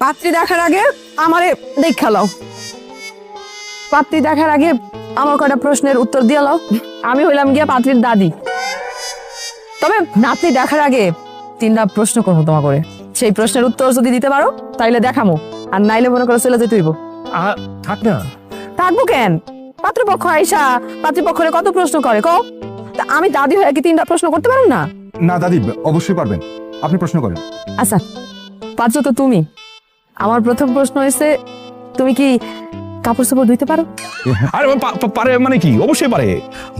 পাত্রী দেখার আগে আমারে দেখা লও। পাত্রী দেখার আগে আমার কয়টা প্রশ্নের উত্তর দিয়ে লও। আমি হইলাম গিয়া পাত্রীর দাদি। তবে নাতনি দেখার আগে 3টা প্রশ্ন করবো তোমা করে। সেই প্রশ্নের উত্তর যদি দিতে পারো তাইলে দেখামো, আর নাইলে মনে করো চলে যেতে হইব। থাক না। থাকবো কেন? পাত্রপক্ষ আইসা পাত্রীপক্ষরে কত প্রশ্ন করে কও। তা আমি দাদি হয়ে কি 3টা প্রশ্ন করতে পারো না? না দাদি, অবশ্যই পারবেন, আপনি প্রশ্ন করেন। আচ্ছা, পাত্র তো তুমি। আমার প্রথম প্রশ্ন হয়েছে, তুমি কি কাপড় চোপড় ধুইতে পারো? আরে পারে মানে কি? অবশ্যই পারে।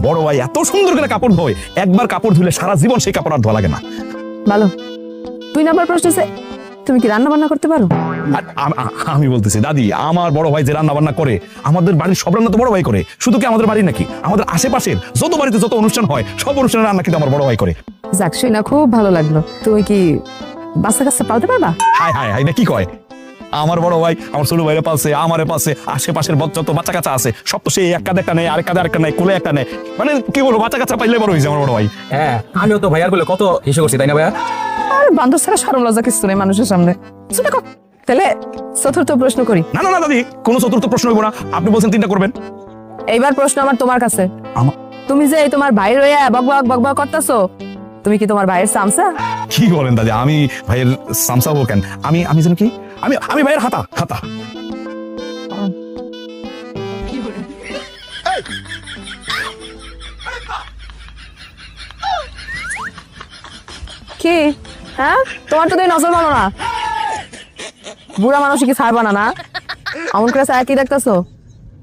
বড় ভাই এত সুন্দর করে কাপড় ধোয়, একবার কাপড় ধুলে সারা জীবন সেই কাপড় আর ধোয়া লাগে না। ভালো। 2 নাম্বার প্রশ্ন হচ্ছে, তুমি কি রান্না বান্না করতে পারো? আমি বলতেছি দাদি, আমার বড় ভাই যে রান্না বান্না করে, আমাদের বাড়ির সব রান্না তো বড় ভাই করে। শুধু কি আমাদের বাড়ি নাকি, আমাদের আশেপাশের যত বাড়িতে যত অনুষ্ঠান হয় সব অনুষ্ঠানের রান্না কিন্তু আমার বড় ভাই করে। যাক, শুই না খুব ভালো লাগলো। তুমি কি বাচ্চা কাচ্চা পালতে পারবা? হাই হাই হাই, না কি কয়? আমার বড় ভাই আমার ছোট ভাইরে পালছে, আমারে পালছে, আশেপাশের যত বাচ্চা কাচ্চা আছে সব তো সেই এক কাঁধে একটা নেই, আরেক কাঁধে আরেকটা নেই, কোলে একটা নেই। মানে কি বলবো, বাচ্চা কাচ্চা পাইলে বড় হয়েছে আমার বড় ভাই। হ্যাঁ, আমিও তো ভাইয়ার বলে কত হিসেব করছি, তাই না ভাইয়া? আরে বান্ধব ছাড়া শরম লজ্জা কিছু নেই মানুষের সামনে। শুনে কর। তাহলে চতুর্থ প্রশ্ন করি। না না না দাদি, কোনো চতুর্থ প্রশ্ন হইব না, আপনি বলছেন 3টা করবেন। এইবার প্রশ্ন আমার তোমার কাছে। তুমি যে এই তোমার ভাই রইয়া বকবক বকবক করতেছো, তুমি কি তোমার ভাইয়ের সামসা? কি বলেন দাদি, আমি ভাইয়ের সামসা হবো কেন? আমি জানি কি, আমি ভাইয়ের হাতা হাতা। কি? হ্যাঁ, তোমার তো নজর মানো না। বুড়া মানুষ কি ছাড়বা না? না এমন করে ছায়া কি দেখতেছো?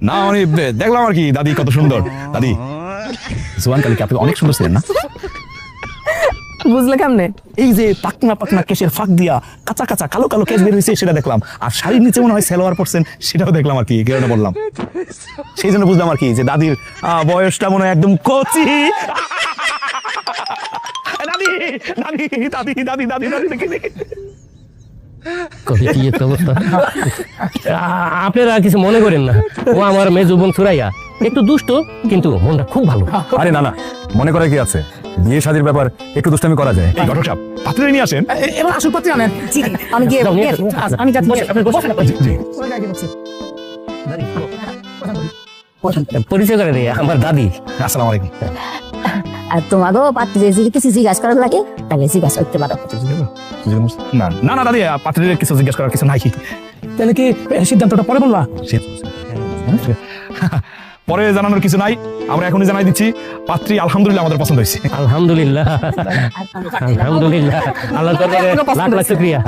না মানে দেখলাম আর কি দাদি কত সুন্দর। দাদি, জোয়ান কালীকে আপনি অনেক সুন্দর ছিলেন না? বুঝলে কেমনে? এই যে পাকনা পাকনা কেশের ফাঁক দিয়া কাঁচা কাঁচা কালো কালো কেশ বের হয়েছে সেটা দেখলাম, আর শাড়ির নিচে মনে হয় সালোয়ার পরছেন সেটাও দেখলাম আর কি, এই কারণে বললাম। সেই জন্য বুঝলাম আর কি যে দাদির বয়সটা মনে হয় একদম কচি। দাদি দাদি দাদি দাদি দাদি দাদি দেখি দেখি। আপনারা কিছু মনে করেন না, ও আমার মেজো বোন সুরাইয়া, একটু দুষ্ট কিন্তু মনটা খুব ভালো। আরে না না, মনে করে কি আছে, বিয়ে শাদীর ব্যাপার, একটু দুষ্টামি করা যায়। এই ঘটক সাহেব, পাত্রী নিয়ে আসেন। এবার আসল পাত্রী আনেন। আমি গিয়ে আমি পরিচয় করে দিই, আমার দাদি। আসসালামু আলাইকুম। আর তোমাকেও পাত্রী কিছু জিজ্ঞাসা করার লাগে, তাহলে জিজ্ঞাসা করতে পারো। না না না দাদি, পাত্রীর কিছু জিজ্ঞেস করার কিছু নাই। তাহলে কি সিদ্ধান্তটা পরে বলবা? পরে জানানোর কিছু নাই, আমরা এখনই জানাই দিচ্ছি, পাত্রী আলহামদুলিল্লাহ আমাদের পছন্দ হয়েছে। আলহামদুলিল্লাহ আলহামদুলিল্লাহ, আল্লাহর দরবারে লাখ লাখ শুকরিয়া।